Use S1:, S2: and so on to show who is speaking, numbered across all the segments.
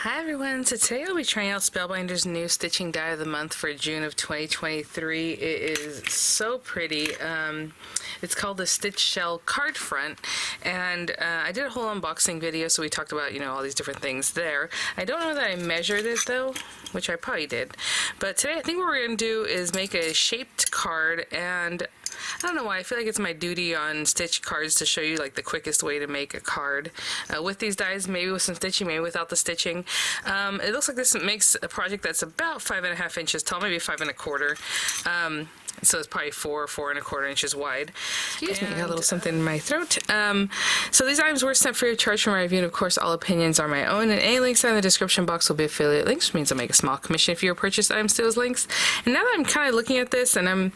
S1: Hi everyone, so today I'll be trying out Spellbinders' new stitching die of the month for June of 2023. It is so pretty. It's called the Stitch Shell Card Front, and I did a whole unboxing video, so we talked about, all these different things there. I don't know that I measured it though, which I probably did. But today I think what we're going to do is make a shaped card, and I don't know why, I feel like it's my duty on stitch cards to show you like the quickest way to make a card with these dies, maybe with some stitching, maybe without the stitching. It looks like this makes a project that's about 5.5 inches tall, maybe 5.25. So it's probably 4.25 inches wide. Excuse me, I got a little something in my throat. So these items were sent free of charge from my review, and of course all opinions are my own, and any links in the description box will be affiliate links, which means I'll make a small commission if you purchase items to those links. And now that I'm kind of looking at this and I'm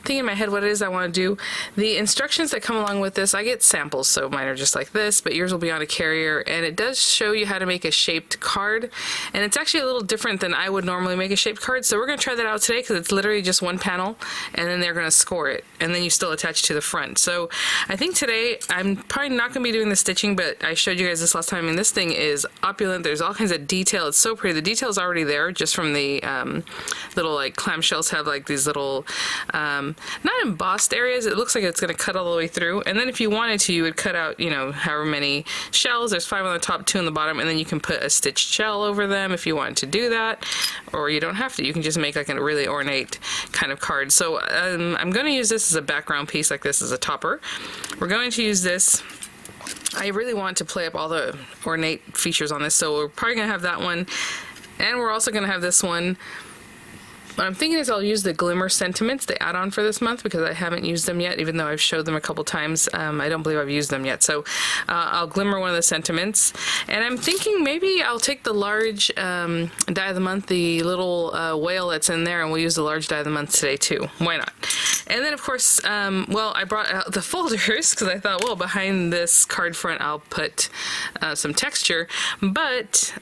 S1: thinking in my head what it is I want to do, the instructions that come along with this, I get samples, so mine are just like this, but yours will be on a carrier, and it does show you how to make a shaped card, and it's actually a little different than I would normally make a shaped card, so we're going to try that out today because it's literally just one panel, and then they're going to score it, and then you still attach to the front. So I think today I'm probably not going to be doing the stitching, but I showed you guys this last time. I mean, this thing is opulent. There's all kinds of detail. It's so pretty. The detail's already there just from the little like clamshells have like these little not embossed areas. It looks like it's going to cut all the way through, and then if you wanted to, you would cut out however many shells. There's 5 on the top, 2 on the bottom, and then you can put a stitched shell over them if you wanted to do that, or you don't have to. You can just make like a really ornate kind of card. So I'm going to use this as a background piece, like this as a topper. We're going to use this. I really want to play up all the ornate features on this, so we're probably going to have that one, and we're also going to have this one. What I'm thinking is I'll use the Glimmer sentiments, the add-on for this month, because I haven't used them yet, even though I've showed them a couple times. I don't believe I've used them yet. So I'll Glimmer one of the sentiments. And I'm thinking maybe I'll take the large die of the month, the little whale that's in there, and we'll use the large die of the month today too. Why not? And then, of course, well, I brought out the folders because I thought, well, behind this card front I'll put some texture. But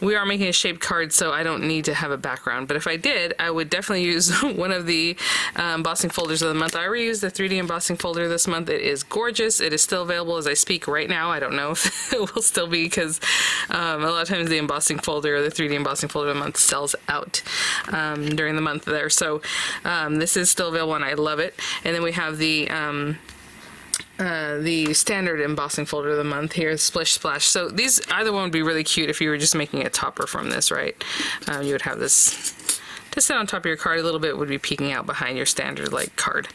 S1: we are making a shaped card, so I don't need to have a background. But if I did, I would definitely use one of the embossing folders of the month. I already used the 3D embossing folder this month. It is gorgeous. It is still available as I speak right now. I don't know if it will still be, because a lot of times the embossing folder or the 3D embossing folder of the month sells out during the month there. So this is still available and I love it. And then we have the standard embossing folder of the month here, Splish Splash. So these, either one would be really cute if you were just making a topper from this, right? You would have this to sit on top of your card. A little bit would be peeking out behind your standard like card.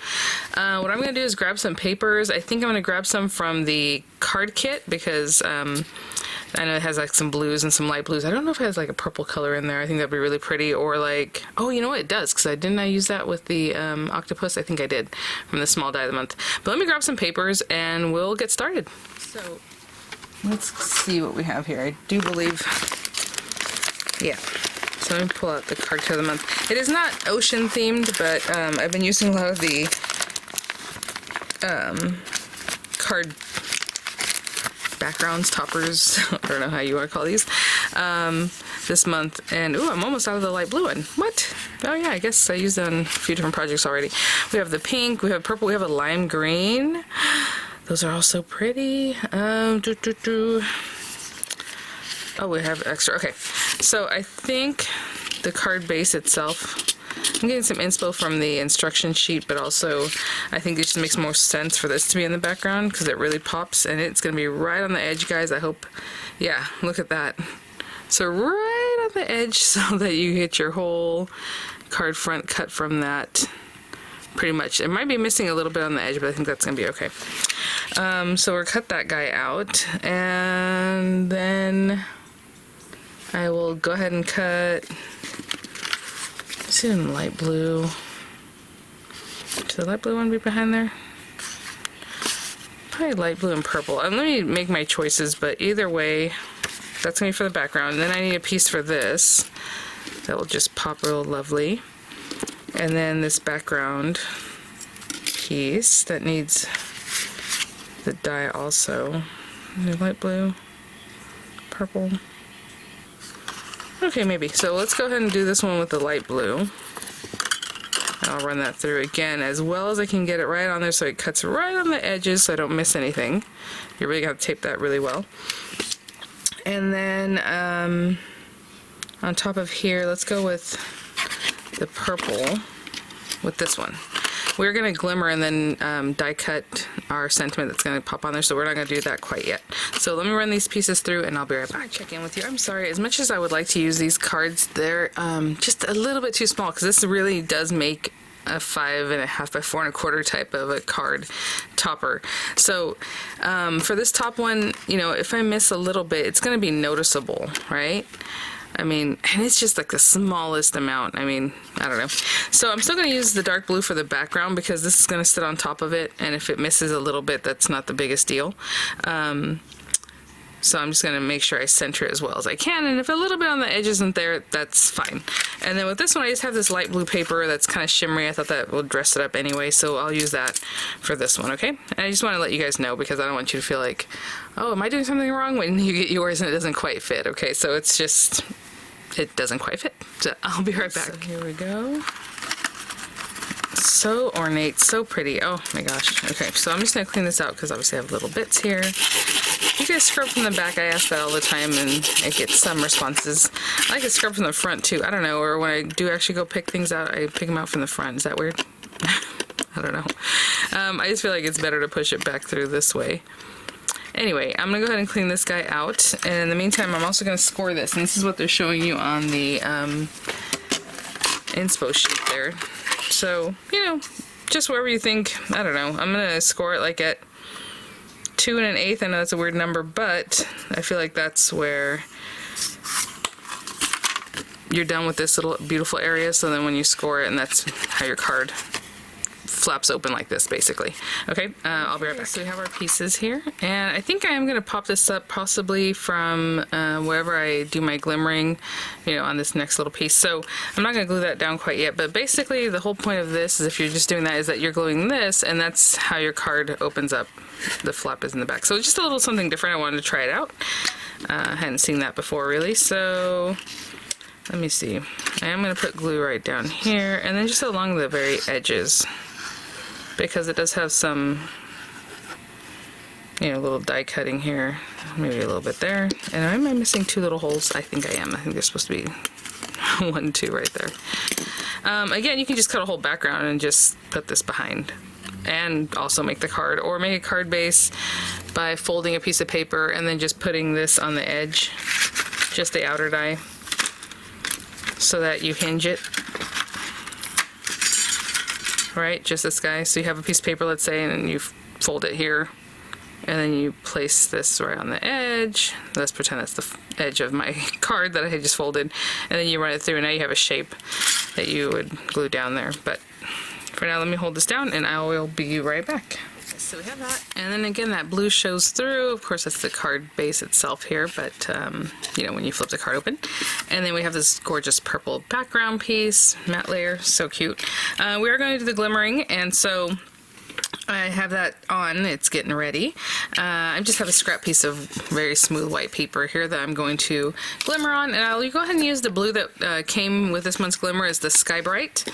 S1: What I'm going to do is grab some papers. I think I'm going to grab some from the card kit because I know it has like some blues and some light blues. I don't know if it has like a purple color in there. I think that'd be really pretty. Or like, oh, you know what, it does, because I use that with the octopus. I think I did from the small die of the month. But let me grab some papers and we'll get started. So let's see what we have here. I do believe, yeah. So let me pull out the card kit of the month. It is not ocean themed, but I've been using a lot of the card backgrounds, toppers, I don't know how you want to call these, this month. And ooh, I'm almost out of the light blue one. What? Oh yeah, I guess I used that on a few different projects already. We have the pink, we have purple, we have a lime green. Those are all so pretty. Oh, we have extra. Okay, so I think the card base itself, I'm getting some inspo from the instruction sheet, but also I think it just makes more sense for this to be in the background because it really pops, and it's going to be right on the edge, guys. I hope, yeah, look at that. So right on the edge so that you get your whole card front cut from that. Pretty much. It might be missing a little bit on the edge, but I think that's going to be okay. So we'll cut that guy out, and then I will go ahead and cut, let's see, in light blue. Should the light blue one be behind there? Probably light blue and purple. Let me make my choices, but either way, that's going to be for the background. And then I need a piece for this that will just pop real lovely. And then this background piece that needs the die also. Light blue, purple. Okay, maybe. So let's go ahead and do this one with the light blue. I'll run that through again as well as I can get it right on there so it cuts right on the edges so I don't miss anything. You really got to tape that really well. And then on top of here, let's go with the purple with this one. We're going to glimmer and then die cut our sentiment that's going to pop on there, so we're not going to do that quite yet. So let me run these pieces through and I'll be right back. Check in with you. I'm sorry, as much as I would like to use these cards, they're just a little bit too small, because this really does make a 5.5 by 4.25 type of a card topper. So for this top one, you know, if I miss a little bit, it's going to be noticeable, right? I mean, and it's just like the smallest amount. I mean, I don't know. So I'm still going to use the dark blue for the background, because this is going to sit on top of it, and if it misses a little bit, that's not the biggest deal. So I'm just going to make sure I center it as well as I can, and if a little bit on the edge isn't there, that's fine. And then with this one, I just have this light blue paper that's kind of shimmery. I thought that will dress it up anyway, so I'll use that for this one, okay? And I just want to let you guys know, because I don't want you to feel like, oh, am I doing something wrong, when you get yours and it doesn't quite fit, okay? So it's just, it doesn't quite fit. So I'll be right back. So here we go. So ornate, so pretty. Oh my gosh. Okay, so I'm just going to clean this out, because obviously I have little bits here. You guys scrub from the back. I ask that all the time, and I get some responses. I like to scrub from the front too. I don't know, or when I do actually go pick things out, I pick them out from the front. Is that weird? I don't know. I just feel like it's better to push it back through this way. Anyway, I'm going to go ahead and clean this guy out, and in the meantime, I'm also going to score this, and this is what they're showing you on the inspo sheet there. So, you know, just wherever you think, I don't know, I'm going to score it like at 2 1/8. I know that's a weird number, but I feel like that's where you're done with this little beautiful area, so then when you score it, and that's how your card flaps open like this, basically. Okay, I'll be right back. So we have our pieces here, and I think I am going to pop this up possibly from wherever I do my glimmering, you know, on this next little piece. So I'm not going to glue that down quite yet, but basically the whole point of this is, if you're just doing that, is that you're gluing this, and that's how your card opens up. The flap is in the back. So just a little something different. I wanted to try it out. I hadn't seen that before, really. So let me see. I am going to put glue right down here, and then just along the very edges, because it does have some, you know, little die cutting here, maybe a little bit there. And am I missing 2 little holes? I think I am. I think there's supposed to be 1, 2 right there. Again, you can just cut a whole background and just put this behind, and also make the card, or make a card base by folding a piece of paper and then just putting this on the edge, just the outer die, so that you hinge it. Right, just this guy. So you have a piece of paper, let's say, and then you fold it here, and then you place this right on the edge. Let's pretend that's the edge of my card that I had just folded, and then you run it through, and now you have a shape that you would glue down there. But for now, let me hold this down, and I will be right back. So we have that, and then again, that blue shows through. Of course, that's the card base itself here, but you know, when you flip the card open. And then we have this gorgeous purple background piece, matte layer, so cute. We are going to do the glimmering, and so I have that on. It's getting ready. I just have a scrap piece of very smooth white paper here that I'm going to glimmer on, and I'll go ahead and use the blue that came with this month's glimmer, is the Sky Bright.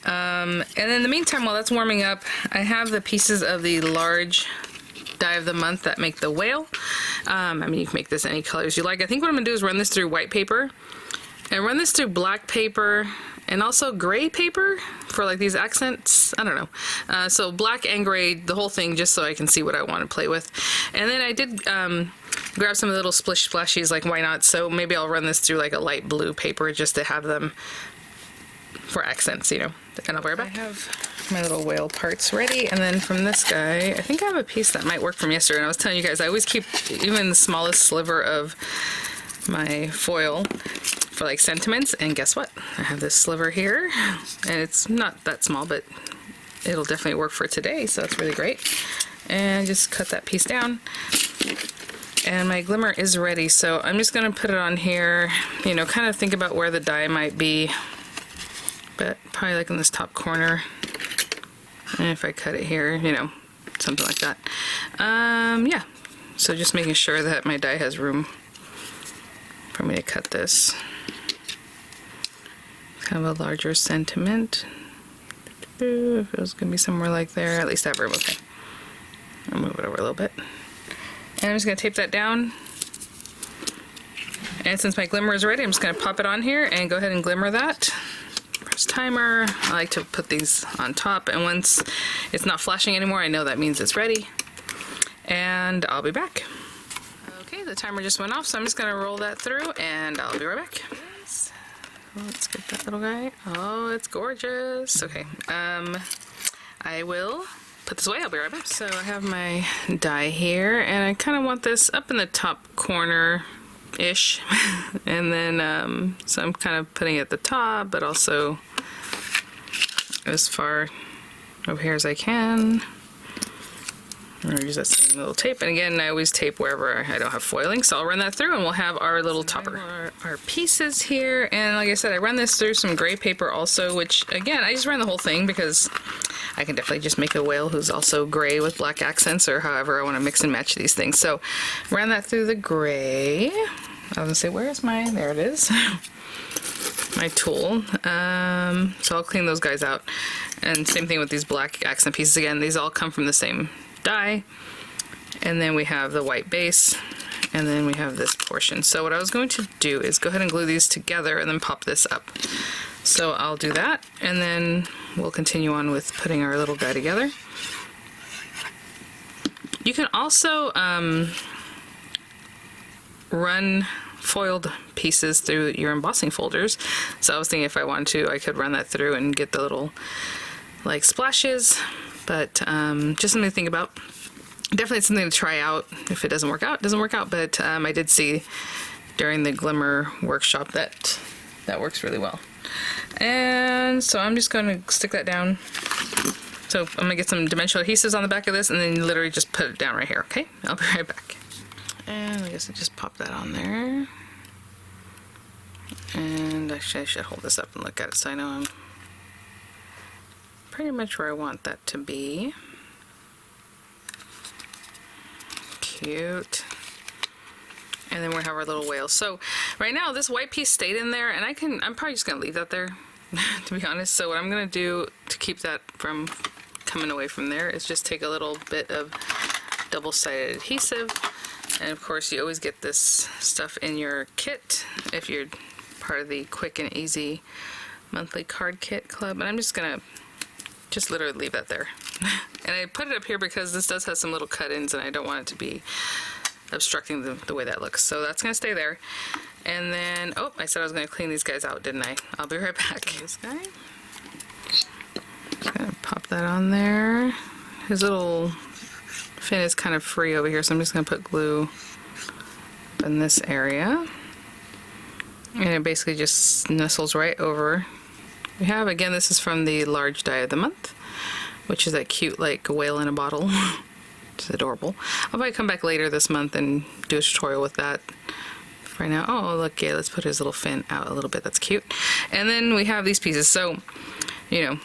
S1: And in the meantime, while that's warming up, I have the pieces of the large die of the month that make the whale. I mean, you can make this any colors you like. I think what I'm going to do is run this through white paper, and run this through black paper, and also gray paper for like these accents. I don't know. So black and gray, the whole thing, just so I can see what I want to play with. And then I did grab some of the little splish splashies, like why not? So maybe I'll run this through like a light blue paper just to have them for accents, you know. And I'll be right back. I have my little whale parts ready, and then from this guy, I think I have a piece that might work from yesterday. And I was telling you guys, I always keep even the smallest sliver of my foil for like sentiments, and guess what? I have this sliver here, and it's not that small, but it'll definitely work for today, so that's really great. And just cut that piece down. And my glimmer is ready, so I'm just going to put it on here, you know, kind of think about where the die might be, but probably like in this top corner. And if I cut it here, you know, something like that. Yeah, so just making sure that my die has room for me to cut this. Kind of a larger sentiment. If it was going to be somewhere like there, at least I have room. Okay, I'll move it over a little bit. And I'm just going to tape that down. And since my glimmer is ready, I'm just going to pop it on here and go ahead and glimmer that. Press timer. I like to put these on top, and once it's not flashing anymore, I know that means it's ready. And I'll be back. Okay, the timer just went off, so I'm just going to roll that through, and I'll be right back. Let's get that little guy. Oh, it's gorgeous. Okay, I will put this away. I'll be right back. So I have my die here, and I kind of want this up in the top corner-ish. And then, so I'm kind of putting it at the top, but also as far over here as I can. I'm gonna use that same little tape, and again, I always tape wherever I don't have foiling, so I'll run that through and we'll have our little topper. Our pieces here, and like I said, I run this through some gray paper also, which again, I just ran the whole thing because I can definitely just make a whale who's also gray with black accents, or however I want to mix and match these things. So ran that through the gray. I was gonna say, where's my, there it is, my tool. So I'll clean those guys out. And same thing with these black accent pieces. Again, these all come from the same die, and then we have the white base, and then we have this portion. So what I was going to do is go ahead and glue these together and then pop this up. So I'll do that, and then we'll continue on with putting our little guy together. You can also run foiled pieces through your embossing folders. So I was thinking if I wanted to, I could run that through and get the little like splashes. But just something to think about. Definitely something to try out. If it doesn't work out, it doesn't work out. But I did see during the Glimmer workshop that that works really well. And so I'm just going to stick that down. So I'm going to get some dimensional adhesives on the back of this, and then literally just put it down right here, okay? I'll be right back. And I guess I just pop that on there. And actually I should hold this up and look at it so I know I'm pretty much where I want that to be. Cute. And then we'll have our little whale. So right now this white piece stayed in there, and I'm probably just gonna leave that there to be honest. So what I'm gonna do to keep that from coming away from there is just take a little bit of double-sided adhesive, and of course you always get this stuff in your kit if you're part of the quick and easy monthly card kit club. And I'm just gonna just literally leave that there. And I put it up here because this does have some little cut-ins, and I don't want it to be obstructing the way that looks. So that's gonna stay there. And then, oh, I said I was gonna clean these guys out, didn't I? I'll be right back. This guy. Just gonna pop that on there. His little fin is kind of free over here, so I'm just gonna put glue in this area. And it basically just nestles right over. We have, again, this is from the large die of the month, which is that cute, like, whale in a bottle. It's adorable. I'll probably come back later this month and do a tutorial with that. Right now, oh, look, yeah, let's put his little fin out a little bit. That's cute. And then we have these pieces. So, you know,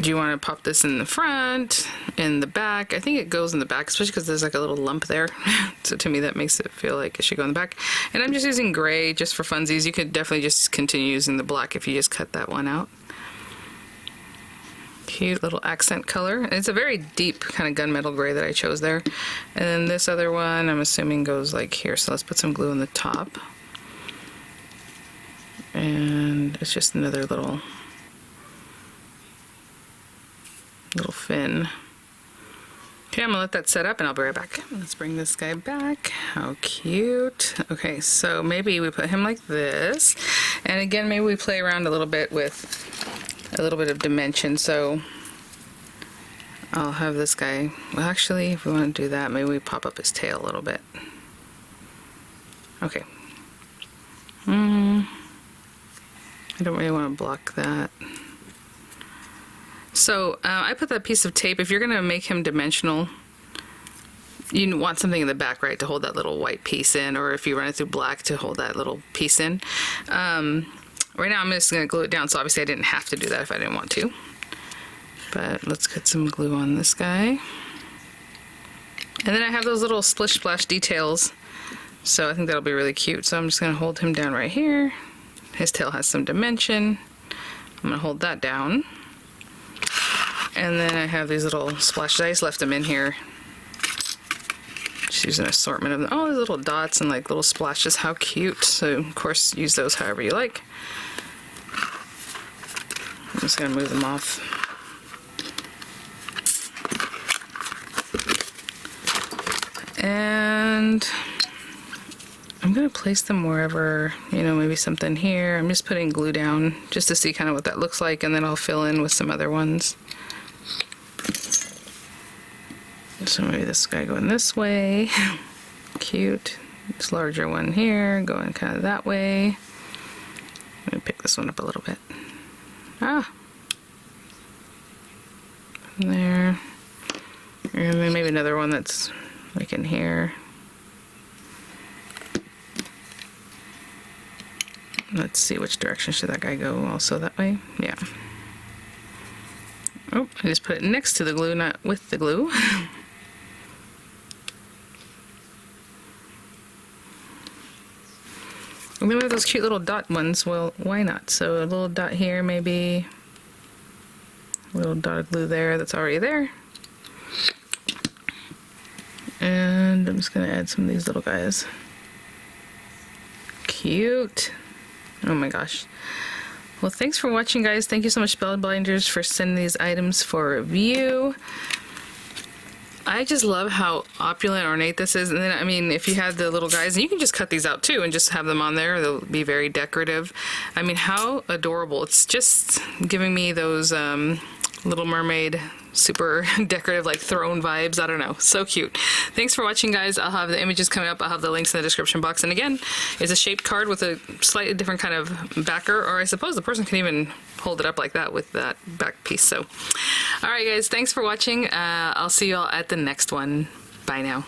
S1: do you want to pop this in the front, in the back? I think it goes in the back, especially because there's like a little lump there. So to me, that makes it feel like it should go in the back. And I'm just using gray just for funsies. You could definitely just continue using the black if you just cut that one out. Cute little accent color. And it's a very deep kind of gunmetal gray that I chose there. And then this other one, I'm assuming goes like here. So let's put some glue on the top. And it's just another little fin. Okay, I'm gonna let that set up and I'll be right back. Let's bring this guy back. How cute. Okay, so maybe we put him like this. And again, maybe we play around a little bit with a little bit of dimension. So I'll have this guy, well, actually, if we want to do that, maybe we pop up his tail a little bit. Okay. I don't really want to block that. So I put that piece of tape. If you're going to make him dimensional, you want something in the back, right, to hold that little white piece in, or if you run it through black to hold that little piece in. Right now I'm just going to glue it down, so obviously I didn't have to do that if I didn't want to. But let's get some glue on this guy. And then I have those little splish splash details, so I think that'll be really cute. So I'm just going to hold him down right here. His tail has some dimension. I'm going to hold that down. And then I have these little splashes. I just left them in here just use an assortment of them. Oh, these little dots and like little splashes. How cute. So, of course, use those however you like. I'm just going to move them off. And I'm going to place them wherever, you know, maybe something here. I'm just putting glue down just to see kind of what that looks like, and then I'll fill in with some other ones. So maybe this guy going this way. Cute. This larger one here going kind of that way. Let me pick this one up a little bit. Ah. There. And then maybe another one that's like in here. Let's see, which direction should that guy go? Also that way? Yeah. Oh, I just put it next to the glue, not with the glue. And then we have those cute little dot ones. Well, why not? So a little dot here, maybe a little dot of glue there that's already there. And I'm just going to add some of these little guys. Cute. Oh my gosh. Well, thanks for watching, guys. Thank you so much, Spellbinders, for sending these items for review. I just love how opulent, ornate this is. And then, I mean, if you had the little guys, and you can just cut these out too and just have them on there. They'll be very decorative. I mean, how adorable. It's just giving me those Little Mermaid super decorative, like throne vibes. I don't know. So cute. Thanks for watching, guys. I'll have the images coming up. I'll have the links in the description box. And again, it's a shaped card with a slightly different kind of backer, or I suppose the person can even hold it up like that with that back piece. So, all right, guys. Thanks for watching. I'll see you all at the next one. Bye now.